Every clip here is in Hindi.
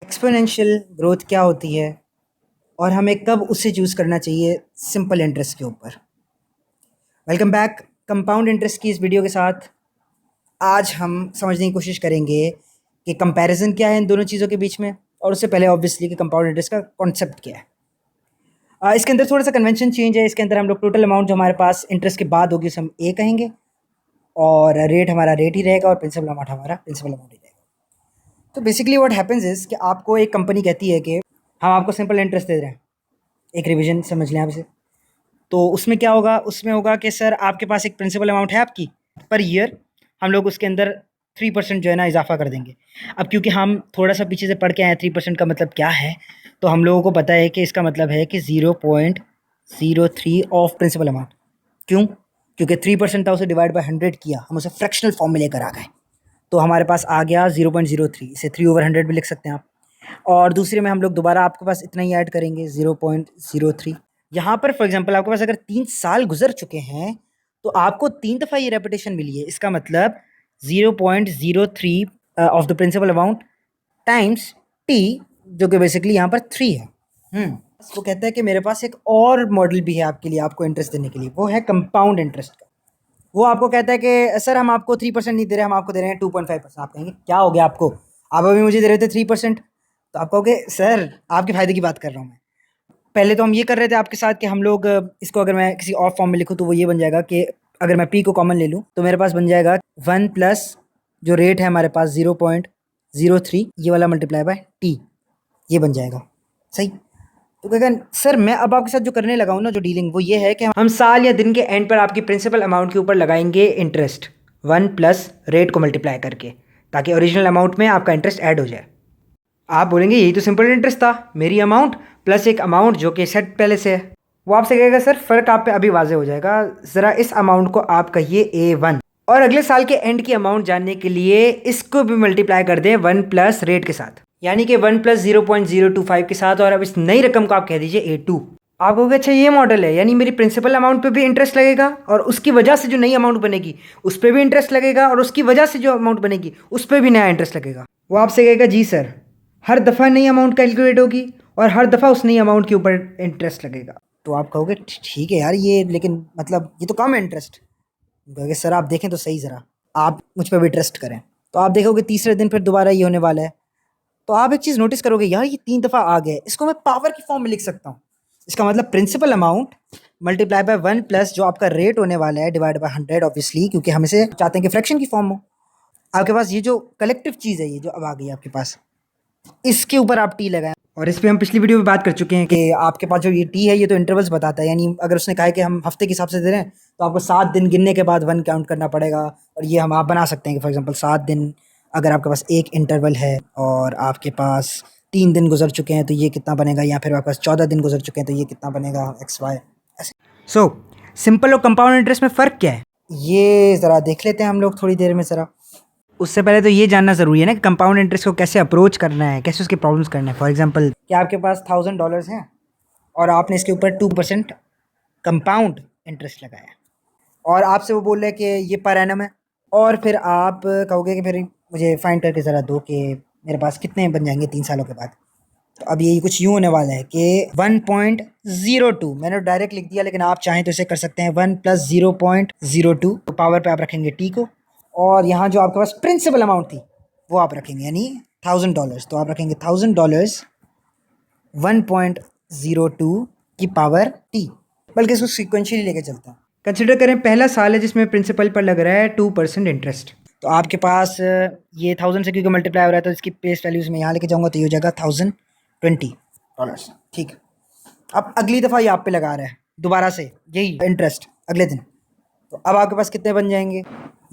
एक्सपोनेंशियल ग्रोथ क्या होती है और हमें कब उसे चूज़ करना चाहिए सिंपल इंटरेस्ट के ऊपर। वेलकम बैक कंपाउंड इंटरेस्ट की इस वीडियो के साथ। आज हम समझने की कोशिश करेंगे कि कंपैरिजन क्या है इन दोनों चीज़ों के बीच में, और उससे पहले ऑब्वियसली कि कंपाउंड इंटरेस्ट का कॉन्सेप्ट क्या है। इसके अंदर थोड़ा सा कन्वेंशन चेंज है। इसके अंदर हम लोग टोटल अमाउंट जो हमारे पास इंटरेस्ट के बाद होगी उसे हम ए कहेंगे, और रेट हमारा रेट ही रहेगा और प्रिंसिपल अमाउंट हमारा प्रिंसिपल अमाउंट ही रहेगा। तो बेसिकली व्हाट हैपेंस इज कि आपको एक कंपनी कहती है कि हम आपको सिंपल इंटरेस्ट दे रहे हैं, एक रिवीजन समझ लें आप इसे। तो उसमें क्या होगा, उसमें होगा कि सर आपके पास एक प्रिंसिपल अमाउंट है आपकी पर ईयर, हम लोग उसके अंदर 3% जो है ना इजाफा कर देंगे। अब क्योंकि हम थोड़ा सा पीछे से पढ़ के आए 3% का मतलब क्या है, तो हम लोगों को पता है कि इसका मतलब है कि 0.03 ऑफ प्रिंसिपल अमाउंट। क्यों? क्योंकि 3% था, उसे डिवाइड बाय 100 किया, हम उसे फ्रैक्शनल फॉर्म में लेकर आ गए, तो हमारे पास आ गया 0.03। इसे 3/100 भी लिख सकते हैं आप। और दूसरे में हम लोग दोबारा आपके पास इतना ही ऐड करेंगे 0.03। यहाँ पर फॉर एग्जांपल आपके पास अगर 3 साल गुजर चुके हैं तो आपको 3 दफ़ा ये रेपिटेशन मिली है। इसका मतलब 0.03 of the principal amount times T, जो कि बेसिकली यहाँ पर 3 है। वो कहता है कि मेरे पास एक और मॉडल भी है आपके लिए, आपको इंटरेस्ट देने के लिए, वो है कंपाउंड इंटरेस्ट का। वो आपको कहता है कि सर हम आपको 3% नहीं दे रहे, हम आपको दे रहे हैं 2.5%। आप कहेंगे क्या हो गया आपको, आप अभी मुझे दे रहे थे 3%। तो आप कहोगे सर आपके फ़ायदे की बात कर रहा हूँ मैं। पहले तो हम ये कर रहे थे आपके साथ कि हम लोग इसको अगर मैं किसी और फॉर्म में लिखूँ तो वो ये बन जाएगा कि अगर मैं पी को कॉमन ले लूँ तो मेरे पास बन जाएगा 1 प्लस जो रेट है हमारे पास 0.03, ये वाला मल्टीप्लाई बाय टी, ये बन जाएगा। सही। तो क्या सर मैं अब आपके साथ जो करने लगा हूँ ना, जो डीलिंग, वो ये है कि हम साल या दिन के एंड पर आपकी प्रिंसिपल अमाउंट के ऊपर लगाएंगे इंटरेस्ट 1 प्लस रेट को मल्टीप्लाई करके, ताकि ओरिजिनल अमाउंट में आपका इंटरेस्ट ऐड हो जाए। आप बोलेंगे यही तो सिंपल इंटरेस्ट था, मेरी अमाउंट प्लस एक अमाउंट जो कि सेट पहले से है। वो आपसे कहेगा सर फ़र्क आप पे अभी वाजे हो जाएगा, ज़रा इस अमाउंट को आप कहिए A1, और अगले साल के एंड की अमाउंट जानने के लिए इसको भी मल्टीप्लाई कर दें 1 प्लस रेट के साथ, यानी कि 1 प्लस 0.025 के साथ, और अब इस नई रकम को आप कह दीजिए A2। आप कहोगे अच्छा ये मॉडल है, यानी मेरी प्रिंसिपल अमाउंट पे भी इंटरेस्ट लगेगा और उसकी वजह से जो नई अमाउंट बनेगी उस पर भी इंटरेस्ट लगेगा, और उसकी वजह से जो अमाउंट बनेगी उस पर भी नया इंटरेस्ट लगेगा। वो आपसे कहेगा जी सर, हर दफ़ा नई अमाउंट कैलकुलेट होगी और हर दफ़ा उस नई अमाउंट के ऊपर इंटरेस्ट लगेगा। तो आप कहोगे ठीक है यार ये, लेकिन मतलब ये तो कम है इंटरेस्ट। कहोगे सर आप देखें तो सही, ज़रा आप मुझ पर भी ट्रस्ट करें। तो आप देखोगे तीसरे दिन फिर दोबारा ये होने वाला है। तो आप एक चीज़ नोटिस करोगे, यार ये 3 दफ़ा आ गए, इसको मैं पावर की फॉर्म में लिख सकता हूँ। इसका मतलब principal amount multiply by 1 plus जो आपका रेट होने वाला है डिवाइड बाय 100, ऑब्वियसली क्योंकि हम इसे चाहते हैं कि फ्रैक्शन की फॉर्म हो। आपके पास ये जो कलेक्टिव चीज़ है, ये जो अब आ गई है आपके पास, इसके ऊपर आप टी लगाएं। और इस पर हम पिछली वीडियो में बात कर चुके हैं कि आपके पास जो ये टी है ये तो इंटरवल्स बताता है, यानी अगर उसने कहा है कि हम हफ्ते के हिसाब से दे रहे हैं तो आपको 7 दिन गिनने के बाद 1 काउंट करना पड़ेगा। और ये हम आप बना सकते हैं कि फॉर एग्जांपल 7 दिन अगर आपके पास एक इंटरवल है और आपके पास 3 दिन गुजर चुके हैं तो ये कितना बनेगा, या फिर आपके पास 14 दिन गुजर चुके हैं तो ये कितना बनेगा, एक्स वाई ऐसे। सो सिंपल और कंपाउंड इंटरेस्ट में फ़र्क क्या है, ये ज़रा देख लेते हैं हम लोग थोड़ी देर में। ज़रा उससे पहले तो ये जानना ज़रूरी है ना कि कंपाउंड इंटरेस्ट को कैसे अप्रोच करना है, कैसे उसके प्रॉब्लम्स करना है। फॉर एग्जांपल कि आपके पास $1000 हैं और आपने इसके ऊपर 2% कंपाउंड इंटरेस्ट लगाया, और आपसे वो बोल रहे हैं कि ये पर एनम है, और फिर आप कहोगे कि फिर मुझे फाइंड करके ज़रा दो कि मेरे पास कितने बन जाएंगे 3 सालों के बाद। तो अब ये कुछ यूँ होने वाला है कि 1.02, मैंने डायरेक्ट लिख दिया, लेकिन आप चाहें तो इसे कर सकते हैं 1 प्लस 0.02। तो पावर पे आप रखेंगे टी को, और यहाँ जो आपके पास प्रिंसिपल अमाउंट थी वो आप रखेंगे, यानी $1000। तो आप रखेंगे $1000 1.02 की पावर टी, बल्कि इसको सिक्वेंशियली लेके चलते हैं। कंसिडर करें पहला साल है जिसमें प्रिंसिपल पर लग रहा है 2% इंटरेस्ट। तो आपके पास ये 1000 से क्योंकि मल्टीप्लाई हो रहा है तो इसकी पेस वैल्यूज़ में यहाँ लेके जाऊँगा तो ये हो जाएगा $1020। ठीक। अब अगली दफ़ा ये आप पे लगा रहा है दोबारा से यही इंटरेस्ट अगले दिन, तो अब आपके पास कितने बन जाएंगे।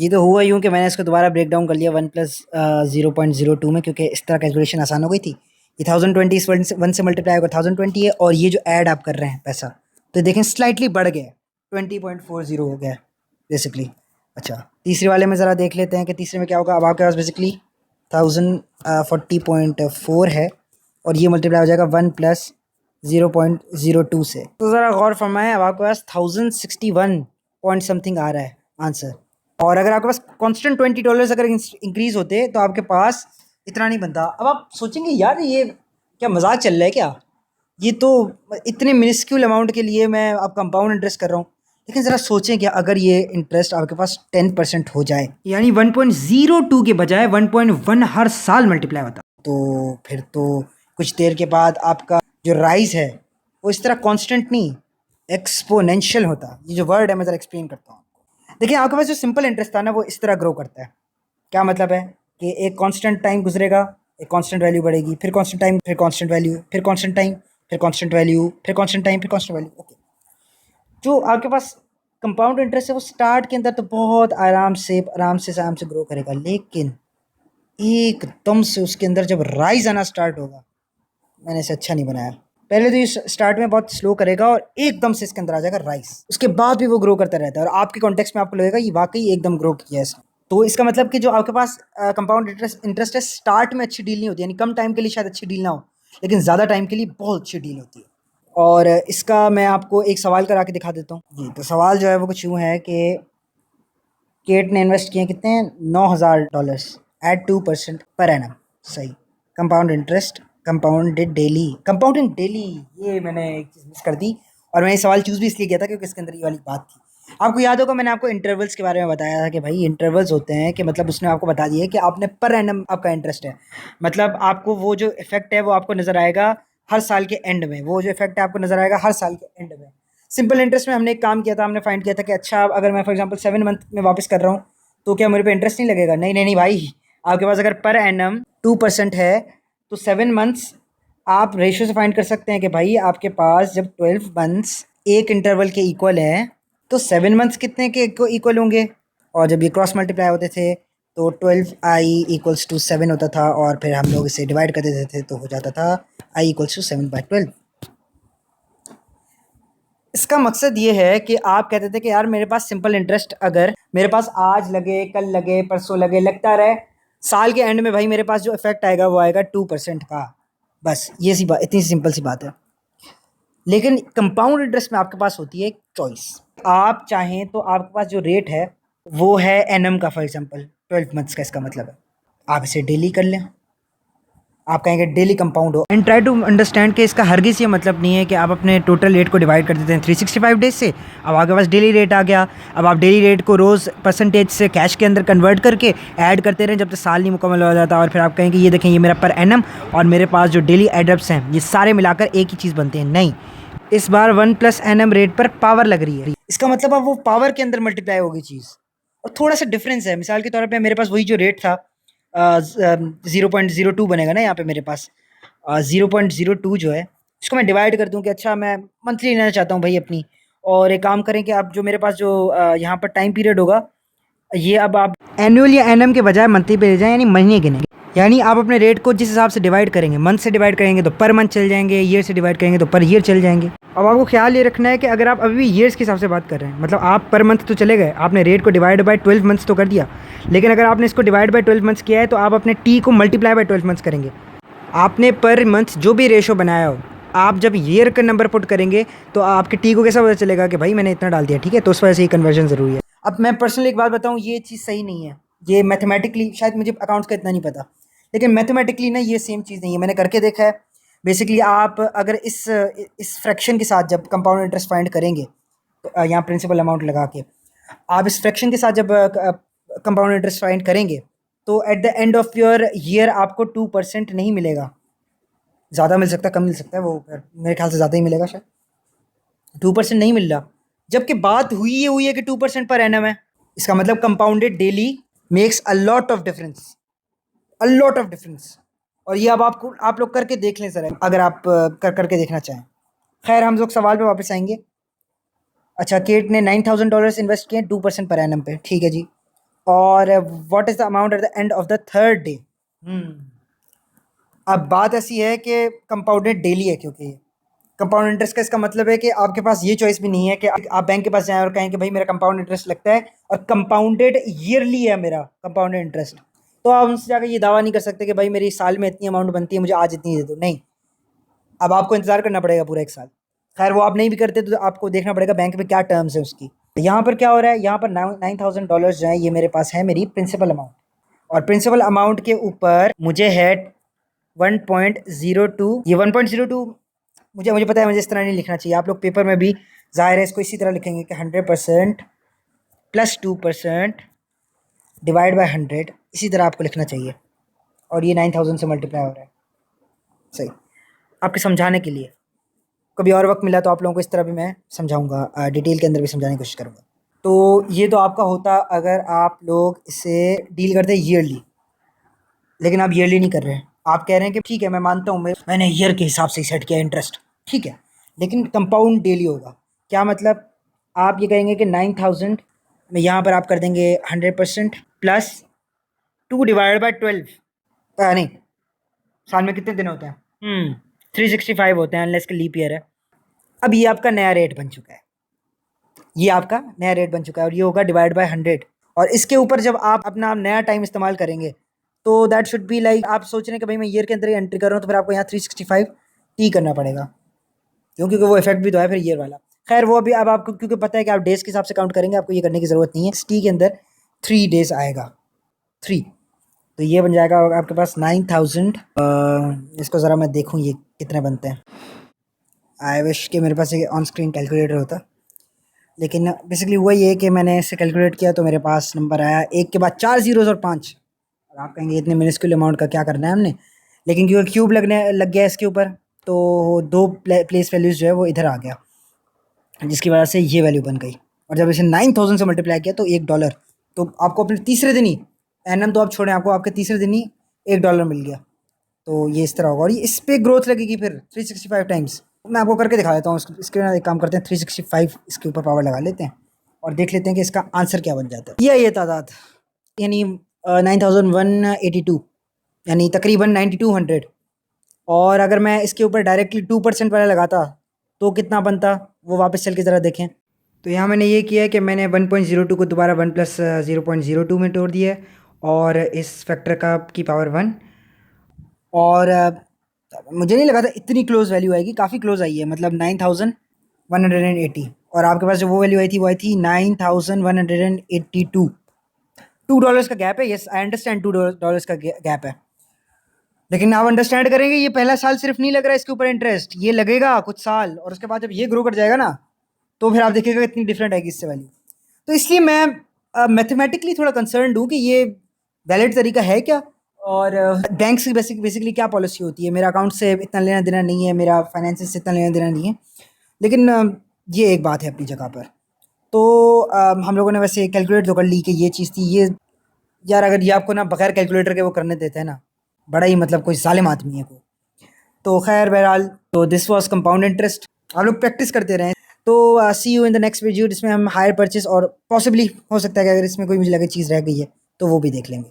ये तो हुआ यूँ कि मैंने इसको दोबारा ब्रेक डाउन कर लिया 1 प्लस 0.02 में, क्योंकि इस तरह कैलकुलेशन आसान हो गई थी। ये 1020 इस 1 से मल्टीप्लाई होगा 1020 है, और ये जो ऐड आप कर रहे हैं पैसा, तो देखें स्लाइटली बढ़ गया, 20.40 हो गया बेसिकली। अच्छा तीसरे वाले में ज़रा देख लेते हैं कि तीसरे में क्या होगा। अब आपके पास बेसिकली 1040.4 है, और ये मल्टीप्लाई हो जाएगा 1 प्लस 0.02 से। तो ज़रा गौर फरमाएं, अब आपके पास 1061 पॉइंट समथिंग आ रहा है आंसर। और अगर आपके पास कांस्टेंट $20 अगर इंक्रीज़ होते तो आपके पास इतना नहीं बनता। अब आप सोचेंगे यार ये क्या मजाक चल रहा है क्या, ये तो इतने मिनिस्क्यूल अमाउंट के लिए मैं अब कंपाउंड इंटरेस्ट कर रहा हूँ। लेकिन ज़रा सोचें कि अगर ये इंटरेस्ट आपके पास 10% हो जाए, यानी 1.02 के बजाय 1.1 हर साल मल्टीप्लाई होता, तो फिर तो कुछ देर के बाद आपका जो राइज है वो इस तरह कांस्टेंट नहीं, एक्सपोनेंशियल होता। ये जो वर्ड है मैं ज़रा एक्सप्लेन करता हूँ आपको। देखिए आपके पास जो सिंपल इंटरेस्ट था ना वो इस तरह ग्रो करता है। क्या मतलब है कि एक कांस्टेंट टाइम गुजरेगा, एक कांस्टेंट वैल्यू बढ़ेगी, फिर कांस्टेंट टाइम, फिर कांस्टेंट वैल्यू, फिर कांस्टेंट टाइम, फिर कांस्टेंट वैल्यू, फिर कांस्टेंट टाइम, फिर कांस्टेंट वैल्यू। ओके, जो आपके पास कंपाउंड इंटरेस्ट है वो स्टार्ट के अंदर तो बहुत आराम से ग्रो करेगा, लेकिन एकदम से उसके अंदर जब राइज आना स्टार्ट होगा, मैंने इसे अच्छा नहीं बनाया। पहले तो ये स्टार्ट में बहुत स्लो करेगा और एकदम से इसके अंदर आ जाएगा राइस, उसके बाद भी वो ग्रो करता रहता है और आपके कॉन्टेक्स्ट में आपको लगेगा ये वाकई एकदम ग्रो किया है इसने। तो इसका मतलब कि जो आपके पास कंपाउंड इंटरेस्ट है स्टार्ट में अच्छी डील नहीं होती, यानी कम टाइम के लिए शायद अच्छी डील ना हो, लेकिन ज़्यादा टाइम के लिए बहुत अच्छी डील होती है। और इसका मैं आपको एक सवाल करा के दिखा देता हूँ जी। तो सवाल जो है वो कुछ यूँ है कि केट ने इन्वेस्ट किए कितने, $9,000 एट 2% पर एनम। सही, कंपाउंड इंटरेस्ट, कंपाउंडिंग डेली, ये मैंने एक चीज़ मिस कर दी। और मैं ये सवाल चूज़ भी इसलिए किया था क्योंकि इसके अंदर ये वाली बात थी। आपको याद होगा मैंने आपको इंटरवल्स के बारे में बताया था कि भाई इंटरवल्स होते हैं, कि मतलब उसने आपको बता दिया कि आपने पर एनम आपका इंटरेस्ट है, मतलब आपको वो जो इफेक्ट है वो आपको नज़र आएगा हर साल के एंड में, वो जो इफेक्ट है आपको नज़र आएगा हर साल के एंड में। सिंपल इंटरेस्ट में हमने एक काम किया था, हमने फाइंड किया था कि अच्छा अगर मैं फॉर एग्जांपल 7 मंथ में वापस कर रहा हूँ तो क्या मेरे पे इंटरेस्ट नहीं लगेगा? नहीं नहीं नहीं भाई, आपके पास अगर पर एनम 2% है तो 7 मंथ्स आप रेशियो से फाइंड कर सकते हैं कि भाई आपके पास जब 12 मंथ्स एक इंटरवल के इक्वल है तो 7 मंथ्स कितने के इक्वल होंगे। और जब ये क्रॉस मल्टीप्लाई होते थे तो 12i = 7 होता था, और फिर हम लोग इसे डिवाइड कर देते थे तो हो जाता था i = 7/12। इसका मकसद ये है कि आप कहते थे कि यार मेरे पास सिंपल इंटरेस्ट अगर मेरे पास आज लगे, कल लगे, परसों लगे, लगता रहे, साल के एंड में भाई मेरे पास जो इफेक्ट आएगा वो आएगा 2% का। बस ये सी बात, इतनी सिंपल सी बात है। लेकिन कंपाउंड इंटरेस्ट में आपके पास होती है एक चॉइस। आप चाहें तो आपके पास जो रेट है वो है एनम का, फॉर एग्जांपल 12 मंथ्स का, इसका मतलब है आप इसे डेली कर लें, आप कहेंगे डेली कंपाउंड हो। एंड ट्राई टू अंडरस्टैंड कि इसका हरगिज़ ये मतलब नहीं है कि आप अपने टोटल रेट को डिवाइड कर देते हैं 365 डेज से, अब आपके पास डेली रेट आ गया, अब आप डेली रेट को रोज़ परसेंटेज से कैश के अंदर कन्वर्ट करके ऐड करते रहें जब तक साल नहीं मुकम्मल हो जाता, और फिर आप कहेंगे ये देखें ये मेरा पर एनम और मेरे पास जो डेली एडअप्स हैं ये सारे मिलाकर एक ही चीज़ बनते हैं। नहीं, इस बार 1+NM रेट पर पावर लग रही है, इसका मतलब अब वो पावर के अंदर मल्टीप्लाई होगी चीज़, और थोड़ा सा डिफरेंस है। मिसाल के तौर पे मेरे पास वही जो रेट था 0.02 बनेगा ना यहाँ पे मेरे पास, 0.02 जो है इसको मैं डिवाइड कर दूँ कि अच्छा मैं मंथली लेना चाहता हूँ भाई अपनी, और एक काम करें कि आप जो मेरे पास जो यहाँ पर टाइम पीरियड होगा ये अब आप एनुअल या एनम के बजाय मंथली पे ले जाएं, यानी महीने गिनेंगे। यानी आप अपने रेट को जिस हिसाब से डिवाइड करेंगे, मंथ से डिवाइड करेंगे तो पर मंथ चल जाएंगे, ईयर से डिवाइड करेंगे तो पर ईयर चल जाएंगे। अब आपको ख्याल ये रखना है कि अगर आप अभी भी ईयर्स के हिसाब से बात कर रहे हैं, मतलब आप पर मंथ तो चले गए, आपने रेट को डिवाइड बाय 12 मंथ्स तो कर दिया, लेकिन अगर आपने इसको डिवाइड बाय 12 मंथ्स किया है तो आप अपने टी को मल्टीप्लाई बाय 12 मंथ्स करेंगे। आपने पर मंथ जो भी रेशो बनाया हो, आप जब ईयर का नंबर पुट करेंगे तो आपके टी को कैसा पता चलेगा कि भाई मैंने इतना डाल दिया, ठीक है। तो उस वजह से ये कन्वर्जन ज़रूरी है। अब मैं पर्सनली एक बात बताऊँ, ये चीज़ सही नहीं है, ये मैथमेटिकली, शायद मुझे अकाउंट्स का इतना नहीं पता, लेकिन मैथमेटिकली ना ये सेम चीज़ नहीं है, मैंने करके देखा है। बेसिकली आप अगर इस फ्रैक्शन के साथ जब कंपाउंड इंटरेस्ट फाइंड करेंगे तो यहाँ प्रिंसिपल अमाउंट लगा के आप इस फ्रैक्शन के साथ जब कंपाउंड इंटरेस्ट फाइंड करेंगे तो at the end of your year आपको 2% नहीं मिलेगा, ज़्यादा मिल सकता है, कम मिल सकता है, वो मेरे ख्याल से ज़्यादा ही मिलेगा शायद। 2% नहीं मिल रहा, जबकि बात हुई है कि 2% पर एनम है। इसका मतलब compounded daily makes a lot of difference, a lot of difference. और ये अब आप लोग करके देख लें सर, अगर आप करके देखना चाहें। खैर हम लोग सवाल पे वापस आएंगे। अच्छा, केट ने $9,000 इन्वेस्ट किए 2% पर एनम पे, ठीक है जी। और what is the amount at the end of the third day. अब बात ऐसी है कि कंपाउंडेड डेली है, क्योंकि कंपाउंड इंटरेस्ट का इसका मतलब है कि आपके पास ये चॉइस भी नहीं है कि आप बैंक के पास जाएं और कहें कि भाई मेरा कंपाउंड इंटरेस्ट लगता है और कंपाउंडेड ईयरली है मेरा कंपाउंडेड इंटरेस्ट, तो आप उनसे जाकर ये दावा नहीं कर सकते कि भाई मेरी साल में इतनी अमाउंट बनती है, मुझे आज इतनी दे दो। नहीं, अब आपको इंतज़ार करना पड़ेगा पूरा एक साल। खैर वो आप नहीं भी करते तो आपको देखना पड़ेगा बैंक में क्या टर्म्स है उसकी। यहाँ पर क्या हो रहा है, यहाँ पर $9,000 जो है ये मेरे पास है मेरी प्रिंसिपल अमाउंट, और प्रिंसिपल अमाउंट के ऊपर मुझे है 1.02। ये 1.02 मुझे मुझे पता है मुझे इस तरह नहीं लिखना चाहिए। आप लोग पेपर में भी ज़ाहिर है इसको इसी तरह लिखेंगे कि 100% प्लस 2% डिवाइड बाय 100, इसी तरह आपको लिखना चाहिए। और ये 9000 से मल्टीप्लाई हो रहा है। सही, आपके समझाने के लिए। कभी और वक्त मिला तो आप लोगों को इस तरह भी मैं समझाऊंगा, डिटेल के अंदर भी समझाने की कोशिश करूँगा। तो ये तो आपका होता अगर आप लोग इसे डील करते ईयरली, लेकिन आप ईयरली नहीं कर रहे हैं। आप कह रहे हैं कि ठीक है मैं मानता हूँ मैंने ईयर के हिसाब से सेट किया इंटरेस्ट, ठीक है, लेकिन कंपाउंड डेली होगा। क्या मतलब? आप ये कहेंगे कि 9000 में यहाँ पर आप कर देंगे 100% प्लस 2 डिवाइड बाई 12। नहीं, साल में कितने दिन होते हैं? 365 होते हैं, अनलेस के लीप ईयर है। अब ये आपका नया रेट बन चुका है, ये आपका नया रेट बन चुका है और ये होगा डिवाइड बाय 100। और इसके ऊपर जब आप अपना नया टाइम इस्तेमाल करेंगे तो दैट शुड बी लाइक, आप सोच रहे हैं कि भाई मैं ईयर के अंदर ही एंट्री कर रहा हूँ तो फिर आपको यहाँ 365 टी करना पड़ेगा, क्योंकि वो इफेक्ट भी तो है फिर ईयर वाला। खैर वो अभी अब आपको क्योंकि पता है कि आप डेज के हिसाब से काउंट करेंगे, आपको ये करने की ज़रूरत नहीं है। टी के अंदर 3 डेज आएगा, 3, तो ये बन जाएगा आपके पास 9000। इसको ज़रा मैं देखूँ ये कितने बनते हैं। आई विश कि मेरे पास एक ऑन स्क्रीन कैलकुलेटर होता, लेकिन बेसिकली हुआ ये कि मैंने इसे कैलकुलेट किया तो मेरे पास नंबर आया एक के बाद 4 ज़ीरोज़ और 5। और आप कहेंगे इतने मिनिस्क्यूल अमाउंट का क्या करना है हमने, लेकिन क्योंकि क्यूब लग गया इसके ऊपर तो 2 प्लेस वैल्यूज़ जो है वो इधर आ गया, जिसकी वजह से ये वैल्यू बन गई। और जब इसे 9000 से मल्टीप्लाई किया तो $1, तो आपको अपने तीसरे दिन ही, एनम तो आप छोड़ें, आपको आपके तीसरे दिन ही $1 मिल गया। तो ये इस तरह होगा और ये इस पर ग्रोथ लगेगी फिर 365 टाइम्स। मैं आपको करके दिखा देता हूँ। इसके ना एक काम करते हैं, 365 इसके ऊपर पावर लगा लेते हैं और देख लेते हैं कि इसका आंसर क्या बन जाता है। ये तादाद यानी 9182, यानी तकरीबन 9200। और अगर मैं इसके ऊपर डायरेक्टली 2% वाला लगाता तो कितना बनता, वो वापस चल के ज़रा देखें। तो यहाँ मैंने ये किया है कि मैंने 1.02 को दोबारा 1 प्लस 0.02 में तोड़ दिया है और इस फैक्टर का की पावर 1। और मुझे नहीं लगा था इतनी क्लोज वैल्यू आएगी, काफ़ी क्लोज आई है, मतलब 9180। और आपके पास जो वो वैल्यू आई थी वो आई थी 9182। $2 का गैप है। यस आई अंडरस्टैंड, $2 का गैप है, लेकिन आप अंडरस्टैंड करेंगे ये पहला साल सिर्फ नहीं लग रहा है इसके ऊपर इंटरेस्ट, ये लगेगा कुछ साल और उसके बाद जब ये ग्रो कर जाएगा ना तो फिर आप देखिएगा इतनी डिफरेंट आएगी इससे वैल्यू। तो इसलिए मैं मैथमेटिकली थोड़ा कंसर्न हूँ कि ये वैलिड तरीका है क्या, और बैंक से बेसिकली क्या पॉलिसी होती है। मेरा अकाउंट से इतना लेना देना नहीं है, मेरा फाइनेंस से इतना लेना देना नहीं है, लेकिन ये एक बात है अपनी जगह पर। तो हम लोगों ने वैसे कैलकुलेट तो कर ली कि ये चीज़ थी। ये यार अगर ये आपको ना बगैर कैलकुलेटर के वो करने देते हैं ना, बड़ा ही मतलब कोई जालिम आदमी है वो। तो खैर बहरहाल, तो दिस वाज कंपाउंड इंटरेस्ट। आप लोग प्रैक्टिस करते रहें। तो see you in the next video, जिसमें हम हायर परचेस और पॉसिबली हो सकता है कि अगर इसमें कोई मुझे लगे चीज़ रह गई है तो वो भी देख लेंगे।